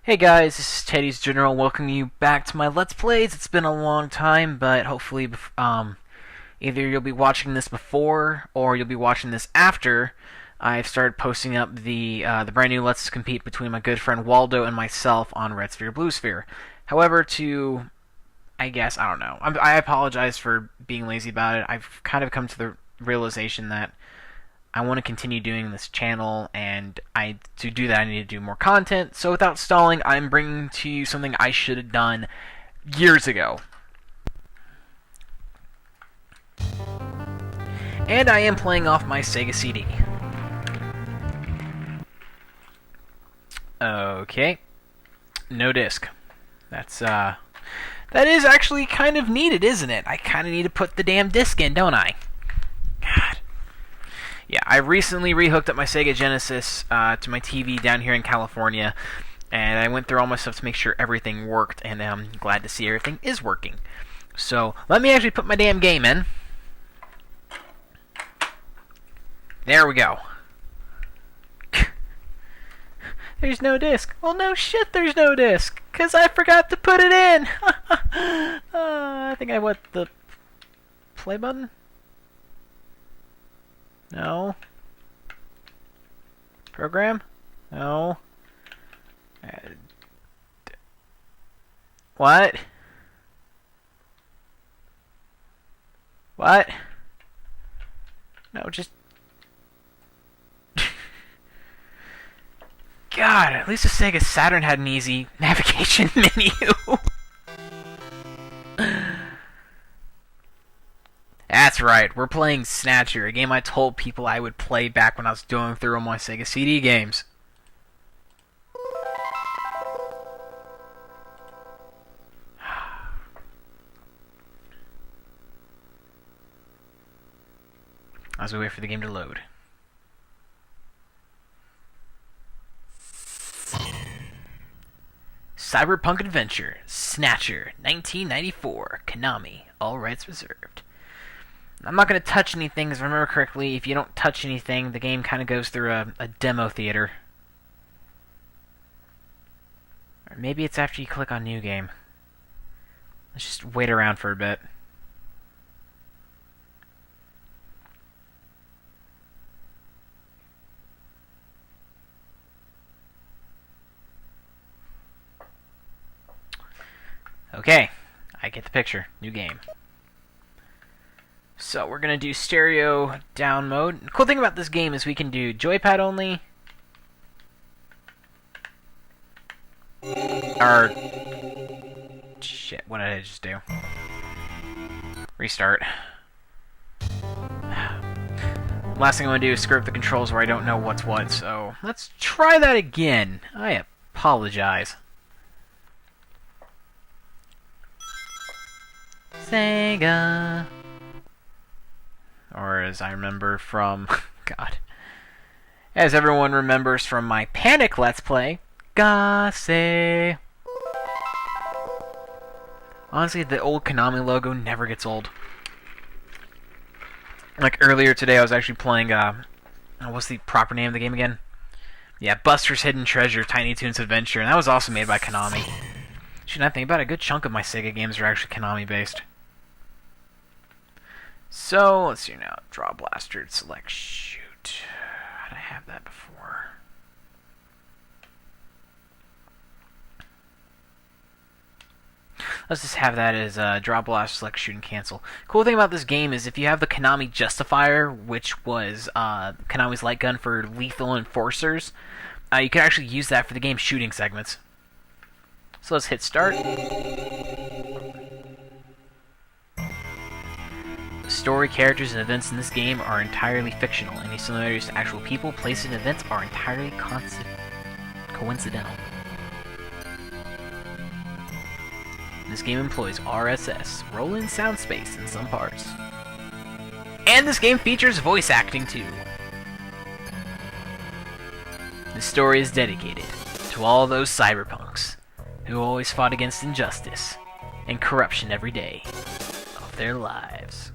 Hey guys, this is Teddy's General welcoming you back to my Let's Plays. It's been a long time, but hopefully either you'll be watching this before or you'll be watching this after I've started posting up the brand new Let's Compete between my good friend Waldo and myself on Red Sphere Blue Sphere. However, I don't know. I apologize for being lazy about it. I've kind of come to the realization that I want to continue doing this channel, and to do that I need to do more content. So without stalling, I'm bringing to you something I should have done years ago. And I am playing off my Sega CD. Okay. No disc. That is actually kind of needed, isn't it? I kind of need to put the damn disc in, don't I? God. Yeah, I recently rehooked up my Sega Genesis to my TV down here in California, and I went through all my stuff to make sure everything worked, and I'm glad to see everything is working. So, let me actually put my damn game in. There we go. There's no disc. Well, no shit there's no disc, because I forgot to put it in. I think I went the play button? No. Program? No. What? What? No, just... God, at least the Sega Saturn had an easy navigation menu. That's right, we're playing Snatcher, a game I told people I would play back when I was going through all my Sega CD games. As we wait for the game to load. Cyberpunk Adventure, Snatcher, 1994, Konami, all rights reserved. I'm not going to touch anything, because if I remember correctly, if you don't touch anything, the game kind of goes through a demo theater. Or maybe it's after you click on New Game. Let's just wait around for a bit. Okay, I get the picture. New game. So we're going to do stereo down mode. The cool thing about this game is we can do joypad only. Or... Shit, what did I just do? Restart. Last thing I want to do is screw up the controls where I don't know what's what, so let's try that again. I apologize. Sega. Or as I remember from... God. As everyone remembers from my Panic Let's Play, Gase. Honestly, the old Konami logo never gets old. Like earlier today, I was actually playing, what's the proper name of the game again? Yeah, Buster's Hidden Treasure, Tiny Toons Adventure, and that was also made by Konami. Shouldn't I think about it? A good chunk of my Sega games are actually Konami-based. So, let's see now. Draw blaster, select shoot. How did I have that before? Let's just have that as draw blaster, select shoot, and cancel. Cool thing about this game is if you have the Konami Justifier, which was Konami's light gun for lethal enforcers, you can actually use that for the game's shooting segments. So let's hit start. Story, characters, and events in this game are entirely fictional. Any similarities to actual people, places, and events are entirely coincidental. This game employs RSS, roll-in sound space, in some parts. And this game features voice acting, too. This story is dedicated to all those cyberpunks who always fought against injustice and corruption every day of their lives.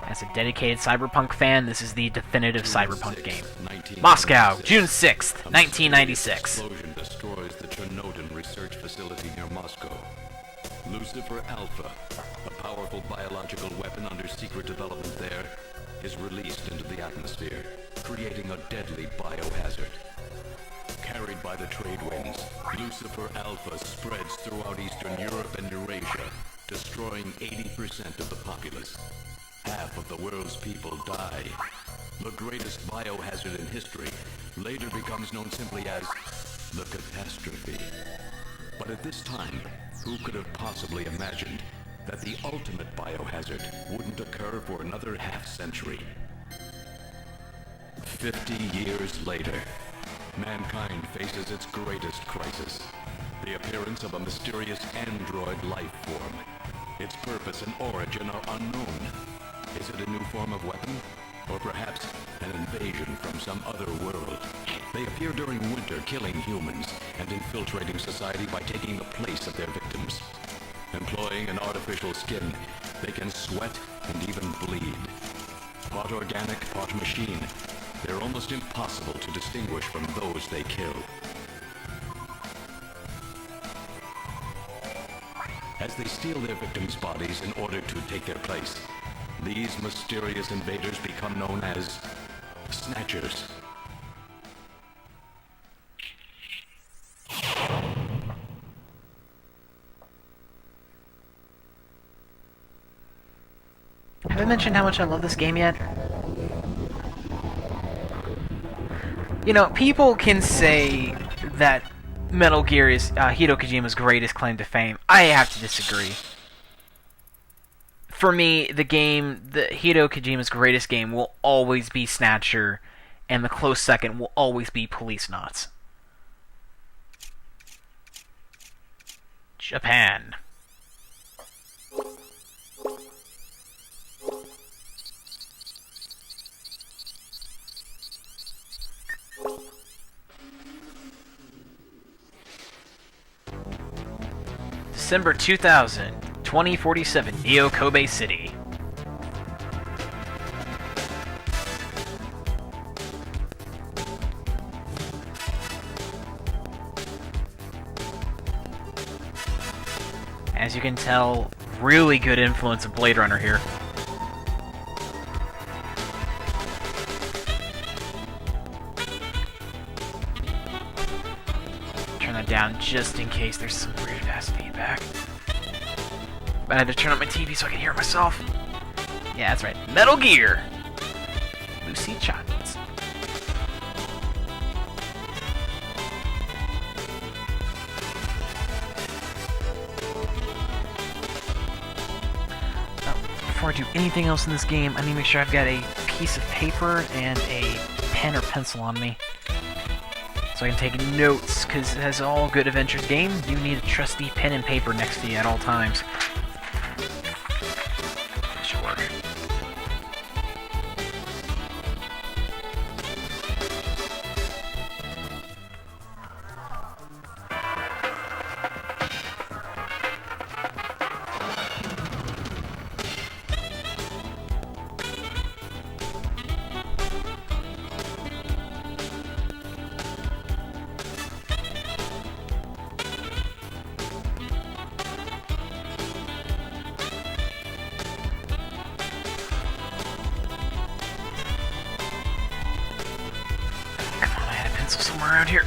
As a dedicated cyberpunk fan, this is the definitive cyberpunk game. Moscow, June 6th, 1996. Snowden research facility near Moscow. Lucifer Alpha, a powerful biological weapon under secret development there, is released into the atmosphere, creating a deadly biohazard. Carried by the trade winds, Lucifer Alpha spreads throughout Eastern Europe and Eurasia, destroying 80% of the populace. Half of the world's people die. The greatest biohazard in history later becomes known simply as the catastrophe. But at this time, who could have possibly imagined that the ultimate biohazard wouldn't occur for another half-century? 50 years later, mankind faces its greatest crisis, the appearance of a mysterious android life form. Its purpose and origin are unknown. Is it a new form of weapon? Or perhaps an invasion from some other world? They appear during winter, killing humans and infiltrating society by taking the place of their victims. Employing an artificial skin, they can sweat and even bleed. Part organic, part machine, they're almost impossible to distinguish from those they kill. As they steal their victims' bodies in order to take their place, these mysterious invaders become known as Snatchers. Have I mentioned how much I love this game yet? You know, people can say that Metal Gear is Hideo Kojima's greatest claim to fame. I have to disagree. For me, Hideo Kojima's greatest game will always be Snatcher, and the close second will always be Policenauts. Japan. December 2000, 2047, Neo Kobe City. As you can tell, really good influence of Blade Runner here. Turn that down just in case there's some weird-ass feedback. But I had to turn up my TV so I can hear myself. Yeah, that's right. Metal Gear! Lucy Childs. Before I do anything else in this game, I need to make sure I've got a piece of paper and a pen or pencil on me, so I can take notes, because as all good adventures game, you need a trusty pen and paper next to you at all times. That should work. Somewhere around here.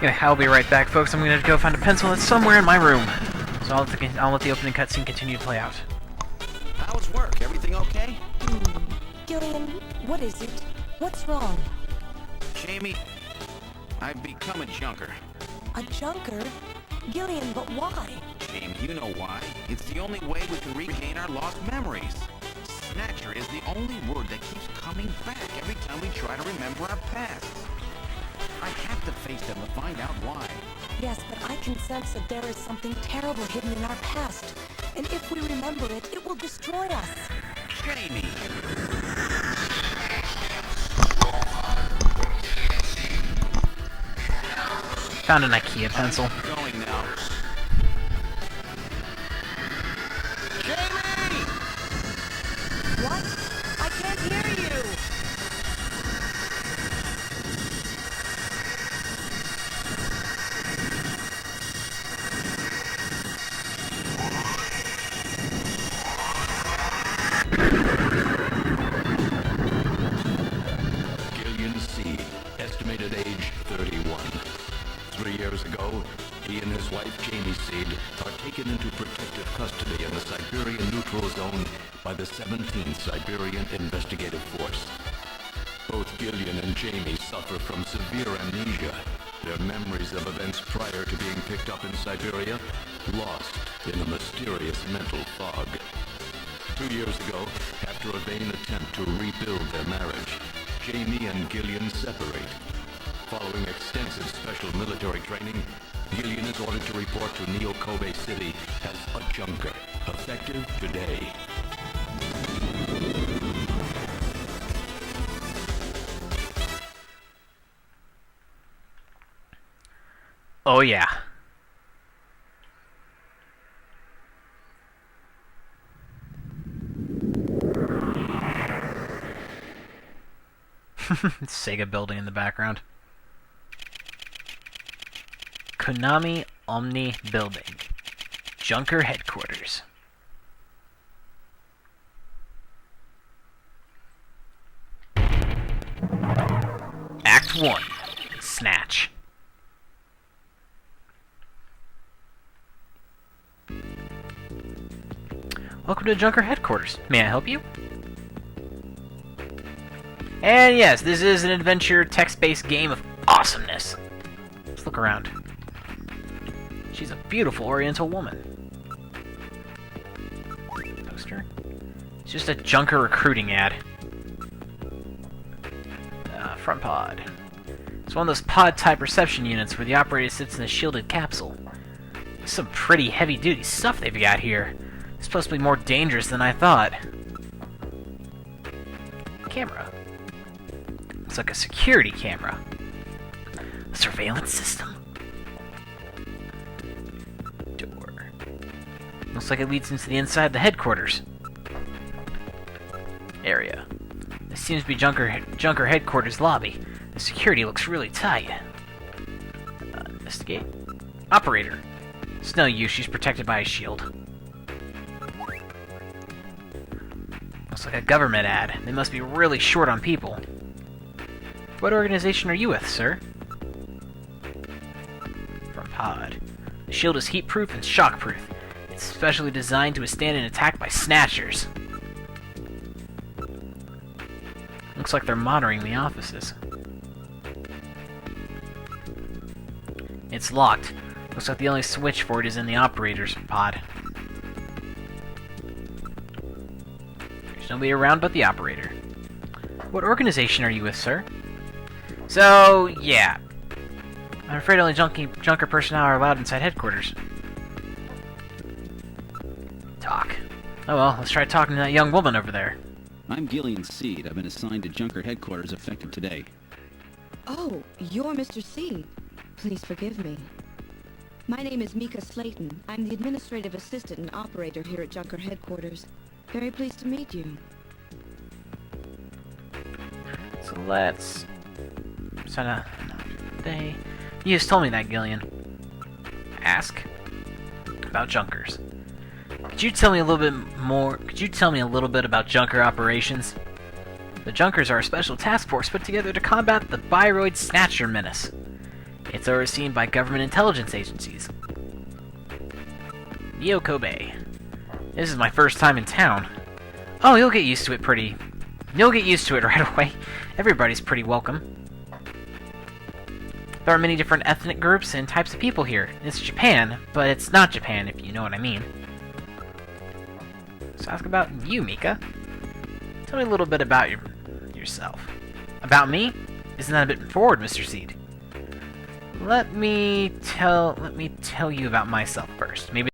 Yeah, I'll be right back, folks. I'm gonna go find a pencil that's somewhere in my room. So I'll let the opening cutscene continue to play out. How's work? Everything okay? Gillian, what is it? What's wrong? Jamie, I've become a junker. A junker? Gillian, but why? Jamie, you know why. It's the only way we can regain our lost memories. Snatcher is the only word that keeps coming back every time we try to remember our past. I have to face them to find out why. Yes, but I can sense that there is something terrible hidden in our past. And if we remember it, it will destroy us. Jamie! Found an IKEA pencil. I'm going now. Jamie! What? I can't hear you! Gillian Seed, estimated age 31. 3 years ago, he and his wife Jamie Seed are taken into protective custody in the Siberian Neutral Zone by the 17th Siberian Investigative Force. Both Gillian and Jamie suffer from severe amnesia, their memories of events prior to being picked up in Siberia lost in a mysterious mental fog. 2 years ago, after a vain attempt to rebuild their marriage, Jamie and Gillian separate. Following extensive special military training, Gillian is ordered to report to Neo-Kobe City as a junker, effective today. Oh yeah. Sega building in the background. Konami Omni Building. J.U.N.K.E.R headquarters. Act 1. Snatch. Welcome to J.U.N.K.E.R headquarters. May I help you? And yes, this is an adventure text-based game of awesomeness. Let's look around. She's a beautiful Oriental woman. Poster? It's just a J.U.N.K.E.R recruiting ad. Front pod. It's one of those pod-type reception units where the operator sits in a shielded capsule. There's some pretty heavy-duty stuff they've got here. It's supposed to be more dangerous than I thought. Camera. It's like a security camera. A surveillance system. Door. Looks like it leads into the inside of the headquarters. Area. This seems to be J.U.N.K.E.R headquarters lobby. The security looks really tight. Investigate. Operator. It's no use, she's protected by a shield. Looks like a government ad. They must be really short on people. What organization are you with, sir? From pod. The shield is heat-proof and shockproof. It's specially designed to withstand an attack by Snatchers. Looks like they're monitoring the offices. It's locked. Looks like the only switch for it is in the operator's pod. There's nobody around but the operator. What organization are you with, sir? So, yeah. I'm afraid only J.U.N.K.E.R personnel are allowed inside headquarters. Talk. Oh well, let's try talking to that young woman over there. I'm Gillian Seed. I've been assigned to J.U.N.K.E.R headquarters effective today. Oh, you're Mr. Seed. Please forgive me. My name is Mika Slayton. I'm the administrative assistant and operator here at J.U.N.K.E.R headquarters. Very pleased to meet you. So let's sign up. You just told me that, Gillian. Ask about J.U.N.K.E.Rs. Could you tell me a little bit more? Could you tell me a little bit about J.U.N.K.E.R operations? The J.U.N.K.E.Rs are a special task force put together to combat the Biroid Snatcher menace. It's overseen by government intelligence agencies. Neo-Kobe. This is my first time in town. Oh, you'll get used to it right away. Everybody's pretty welcome. There are many different ethnic groups and types of people here. It's Japan, but it's not Japan, if you know what I mean. So ask about you, Mika. Tell me a little bit about yourself. About me? Isn't that a bit forward, Mr. Seed? let me tell you about myself first. Maybe